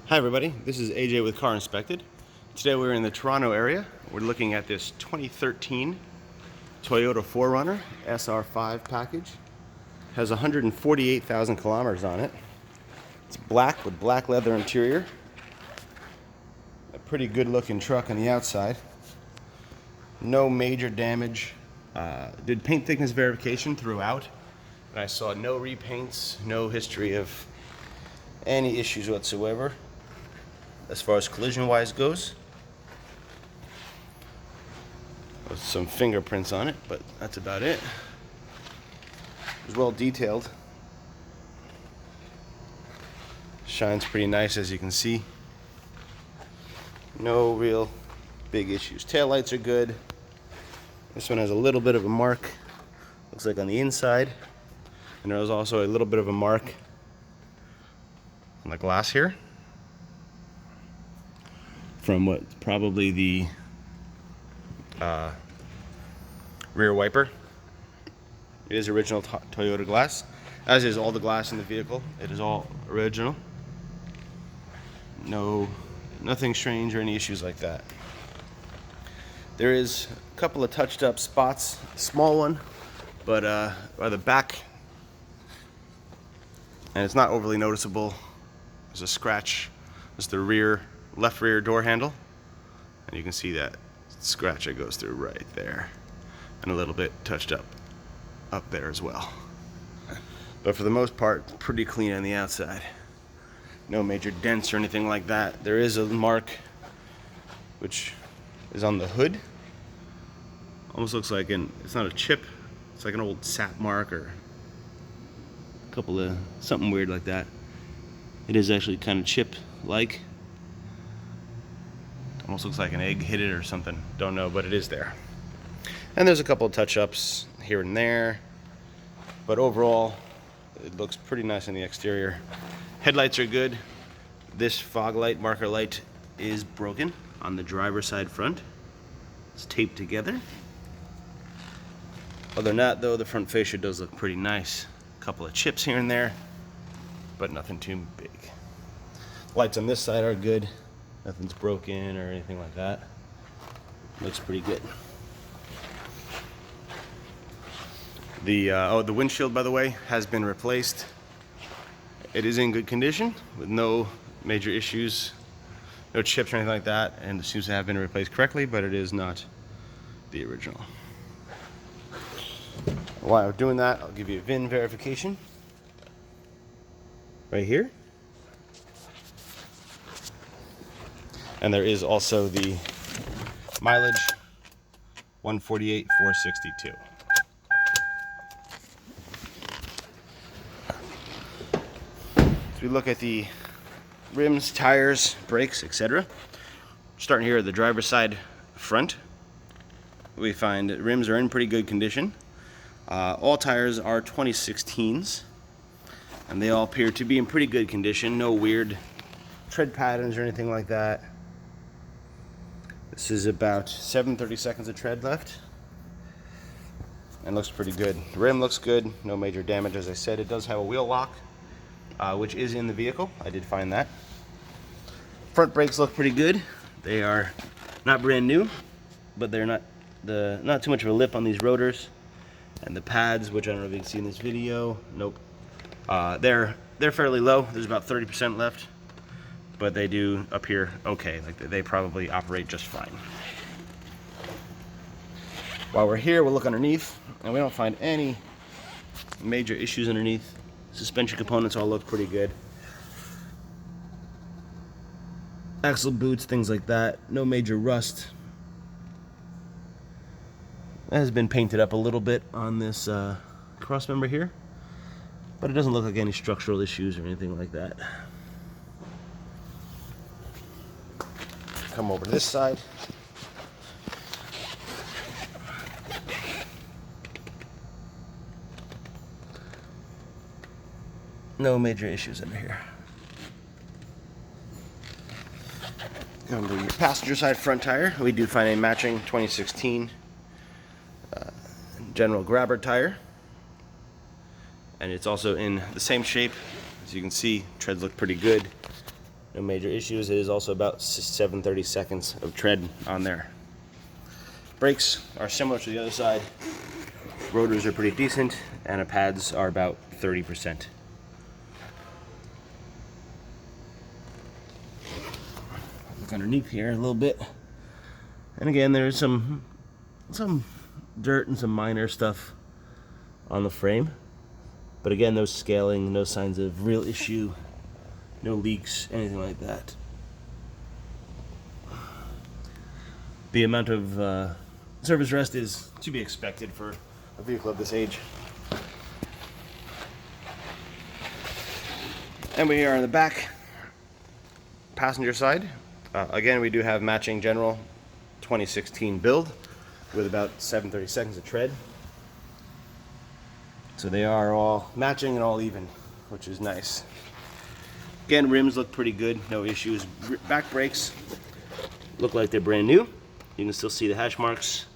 Hi everybody, this is AJ with GetInspected. Today we're in the Toronto area. We're looking at this 2013 Toyota 4Runner SR5 package. Has 148,000 kilometers on it. It's black with black leather interior. A pretty good looking truck on the outside. No major damage. Did paint thickness verification throughout, and I saw no repaints, no history of any issues whatsoever as far as collision wise goes. With some fingerprints on it, but that's about it. It was well detailed. Shines pretty nice, as you can see. No real big issues. Taillights are good. This one has a little bit of a mark, looks like on the inside, and there was also a little bit of a mark on the glass here from what's probably the rear wiper. It is original Toyota glass, as is all the glass in the vehicle. It is all original. Nothing strange or any issues like that. There is a couple of touched up spots, a small one, but by the back, and it's not overly noticeable. There's a scratch. There's the left rear door handle, and you can see that scratch that goes through right there, and a little bit touched up there as well. But for the most part, pretty clean on the outside. No major dents or anything like that. There is a mark which is on the hood. Almost looks like it's not a chip, it's like an old sap mark or a couple of something weird like that. It is actually kind of chip-like. Almost looks like an egg hit it or something. Don't know, but it is there. And there's a couple of touch-ups here and there. But overall, it looks pretty nice on the exterior. Headlights are good. This fog light, marker light, is broken on the driver's side front. It's taped together. Other than that, though, the front fascia does look pretty nice. A couple of chips here and there, but nothing too big. Lights on this side are good. Nothing's broken or anything like that. Looks pretty good. The windshield, by the way, has been replaced. It is in good condition with no major issues, no chips or anything like that, and it seems to have been replaced correctly, but it is not the original. While I'm doing that, I'll give you a VIN verification right here. And there is also the mileage, 148,462. So we look at the rims, tires, brakes, etc. Starting here at the driver's side front, we find that rims are in pretty good condition. All tires are 2016s, and they all appear to be in pretty good condition. No weird tread patterns or anything like that. This is about 7/32 of tread left, and looks pretty good. The rim looks good, no major damage. As I said, it does have a wheel lock, which is in the vehicle. I did find that. Front brakes look pretty good. They are not brand new, but they're not too much of a lip on these rotors. And the pads, which I don't know if you can see in this video, nope. They're fairly low. There's about 30% left, but they do appear okay. Like they probably operate just fine. While we're here, we'll look underneath, and we don't find any major issues underneath. Suspension components all look pretty good. Axle boots, things like that. No major rust. It has been painted up a little bit on this cross member here, but it doesn't look like any structural issues or anything like that. Come over to this side. No major issues under here. Come to your passenger side front tire. We do find a matching 2016 general grabber tire, and it's also in the same shape. As you can see, treads look pretty good. No major issues. It is also about 7/32 of tread on there. Brakes are similar to the other side. Rotors are pretty decent, and the pads are about 30%. Look underneath here a little bit. And again, there's some dirt and some minor stuff on the frame. But again, no scaling, no signs of real issue, no leaks, anything like that. The amount of surface rust is to be expected for a vehicle of this age. And we are on the back passenger side. Again, we do have matching general 2016 build with about 7/32 of tread. So they are all matching and all even, which is nice. Again, rims look pretty good, no issues. Back brakes look like they're brand new. You can still see the hash marks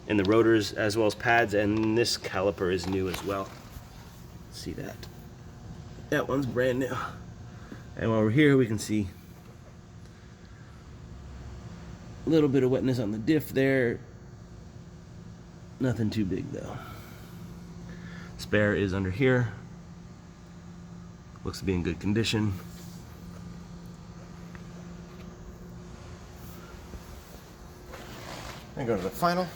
in the rotors as well as pads, and this caliper is new as well. See that? That one's brand new. And while we're here, we can see a little bit of wetness on the diff there. Nothing too big though. Spare is under here. Looks to be in good condition. And go to the final.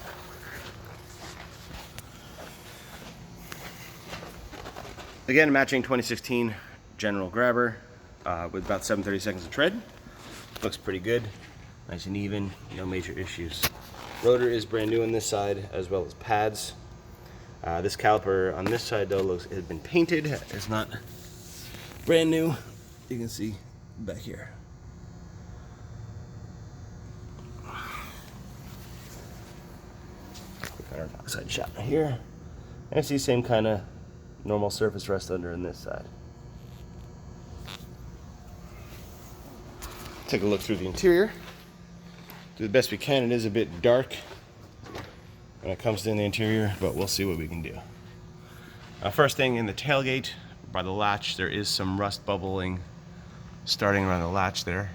Again, matching 2016 general grabber with about 7/32 of tread. Looks pretty good, nice and even, no major issues. Rotor is brand new on this side as well as pads. This caliper on this side though has been painted. It's not brand new. You can see back here. Got our backside shot here. And I see same kind of normal surface rust under on this side. Take a look through the interior. Do the best we can. It is a bit dark when it comes to the interior, but we'll see what we can do. First thing, in the tailgate by the latch, there is some rust bubbling starting around the latch there.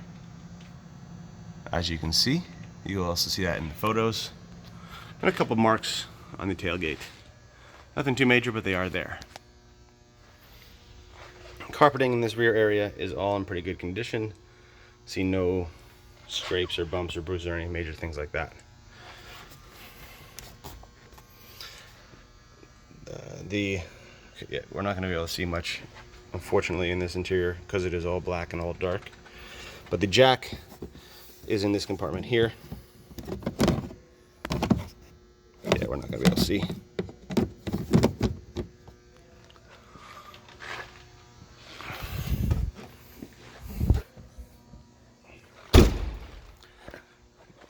As you can see, you'll also see that in the photos. And a couple marks on the tailgate. Nothing too major, but they are there. Carpeting in this rear area is all in pretty good condition. See no scrapes or bumps or bruises or any major things like that. We're not going to be able to see much, unfortunately, in this interior because it is all black and all dark. But the jack is in this compartment here. Yeah, we're not going to be able to see.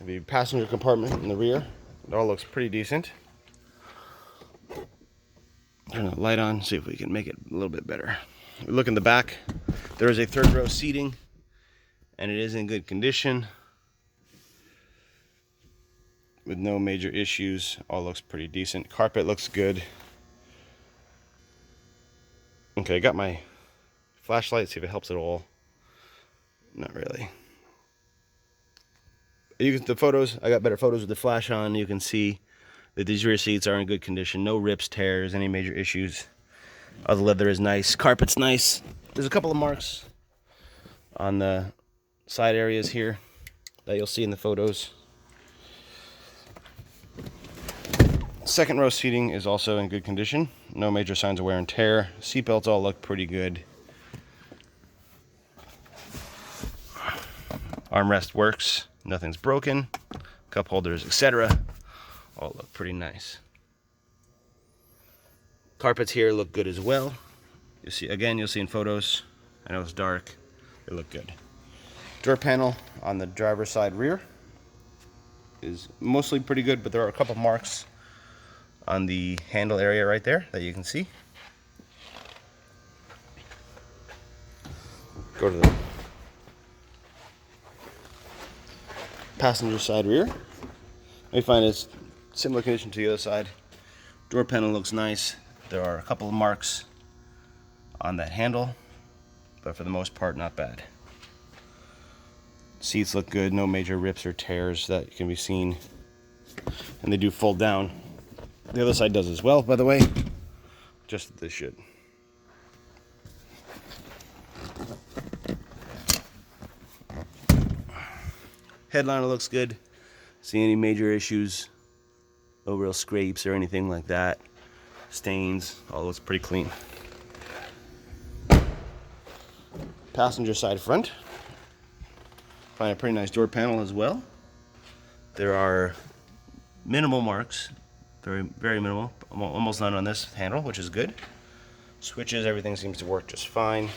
The passenger compartment in the rear, it all looks pretty decent. Turn the light on, see if we can make it a little bit better. We look in the back, there is a third row seating, and it is in good condition with no major issues. All looks pretty decent. Carpet looks good. Okay, I got my flashlight, see if it helps at all. Not really. The photos, I got better photos with the flash on. You can see that these rear seats are in good condition. No rips, tears, any major issues. All the leather is nice. Carpet's nice. There's a couple of marks on the side areas here that you'll see in the photos. Second row seating is also in good condition. No major signs of wear and tear. Seatbelts all look pretty good. Armrest works. Nothing's broken. Cup holders, etc. all look pretty nice. Carpets here look good as well. You see, again, you'll see in photos. I know it's dark. They look good. Door panel on the driver's side rear is mostly pretty good, but there are a couple marks on the handle area right there that you can see. Go to the passenger side rear. I find it's similar condition to the other side. Door panel looks nice. There are a couple of marks on that handle, but for the most part, not bad. Seats look good, no major rips or tears that can be seen. And they do fold down. The other side does as well, by the way. Just as they should. Headliner looks good. See any major issues? No real scrapes or anything like that. Stains, all looks pretty clean. Passenger side front. Find a pretty nice door panel as well. There are minimal marks, very minimal, almost none on this handle, which is good. Switches, everything seems to work just fine.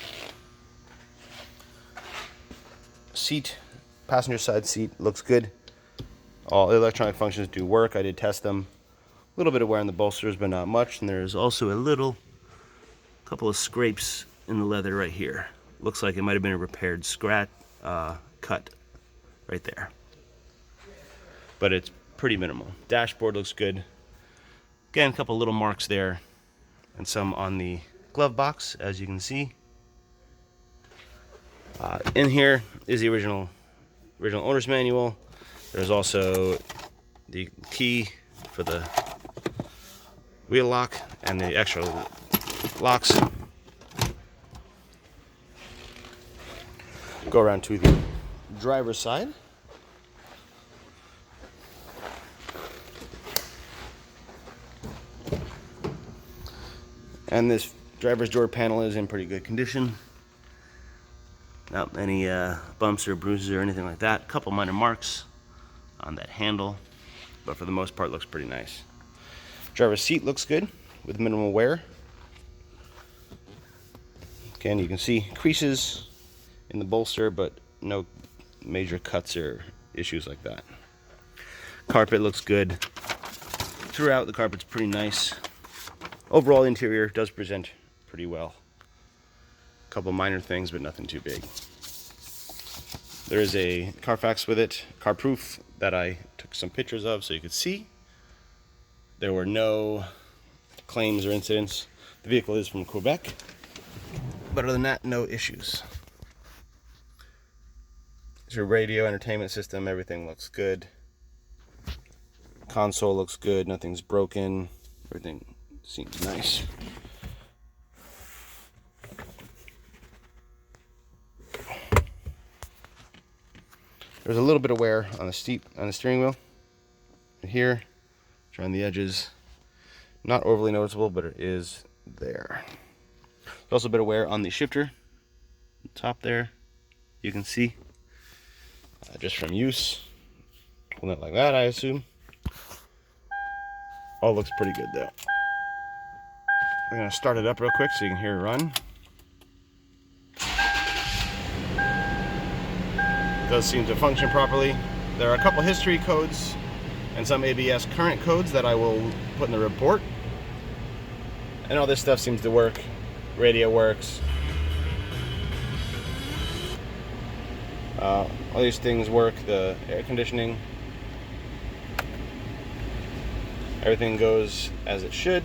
Seat, passenger side seat looks good. All electronic functions do work. I did test them. A little bit of wear on the bolsters, but not much. And there's also a couple of scrapes in the leather right here. Looks like it might have been a repaired scratch, cut right there. But it's pretty minimal. Dashboard looks good. Again, a couple little marks there, and some on the glove box, as you can see. In here is the original owner's manual. There's also the key for the wheel lock and the extra locks. Go around to the driver's side. And this driver's door panel is in pretty good condition. Not many bumps or bruises or anything like that. A couple minor marks on that handle, but for the most part looks pretty nice. Driver's seat looks good with minimal wear. Again, you can see creases in the bolster, but no major cuts or issues like that. Carpet looks good. Throughout, the carpet's pretty nice. Overall, the interior does present pretty well. A couple minor things, but nothing too big. There is a Carfax with it, CarProof, that I took some pictures of so you could see. There were no claims or incidents. The vehicle is from Quebec, but other than that, no issues. There's your radio entertainment system, everything looks good. Console looks good, nothing's broken, everything seems nice. There's a little bit of wear on the steering wheel. Here, around the edges. Not overly noticeable, but it is there. There's also a bit of wear on the shifter. Top there, you can see. Just from use. Holding it like that, I assume. All looks pretty good though. I'm gonna start it up real quick so you can hear it run. It does seem to function properly. There are a couple history codes and some ABS current codes that I will put in the report. And all this stuff seems to work. Radio works. All these things work. The air conditioning. Everything goes as it should.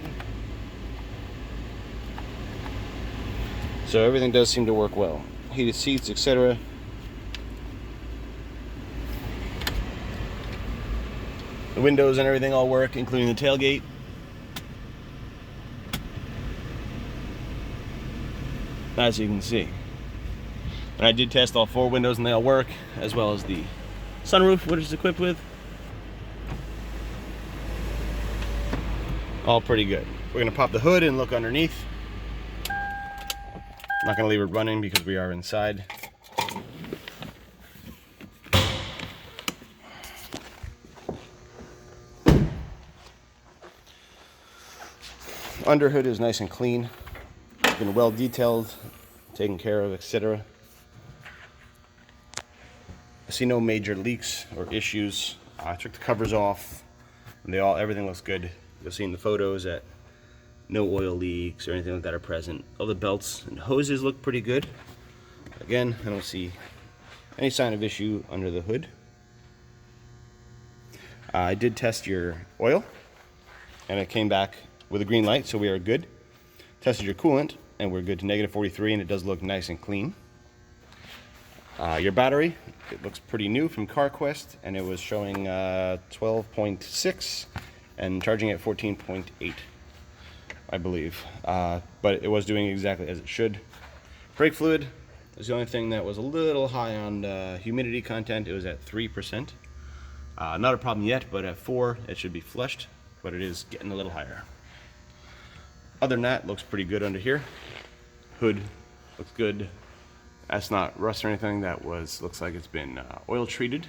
So everything does seem to work well. Heated seats, etc. The windows and everything all work, including the tailgate. As you can see. And I did test all 4 windows and they all work, as well as the sunroof, which is equipped with. All pretty good. We're gonna pop the hood and look underneath. I'm not gonna leave it running because we are inside. Underhood is nice and clean. It's been well detailed, taken care of, etc. I see no major leaks or issues. I took the covers off and everything looks good. You'll see in the photos that no oil leaks or anything like that are present. All the belts and hoses look pretty good. Again, I don't see any sign of issue under the hood. I did test your oil and it came back with a green light, so we are good. Tested your coolant and we're good to -43, and it does look nice and clean. Your battery, it looks pretty new from CarQuest, and it was showing 12.6 and charging at 14.8, I believe. But it was doing exactly as it should. Brake fluid is the only thing that was a little high on humidity content. It was at 3%. Not a problem yet, but at 4 it should be flushed, but it is getting a little higher. Other than that, looks pretty good under here. Hood looks good. That's not rust or anything. That looks like it's been oil treated.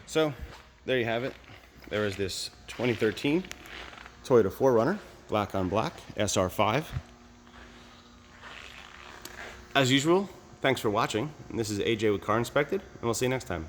So there you have it. There is this 2013 Toyota 4Runner, black on black, SR5. As usual, thanks for watching. This is AJ with Car Inspected, and we'll see you next time.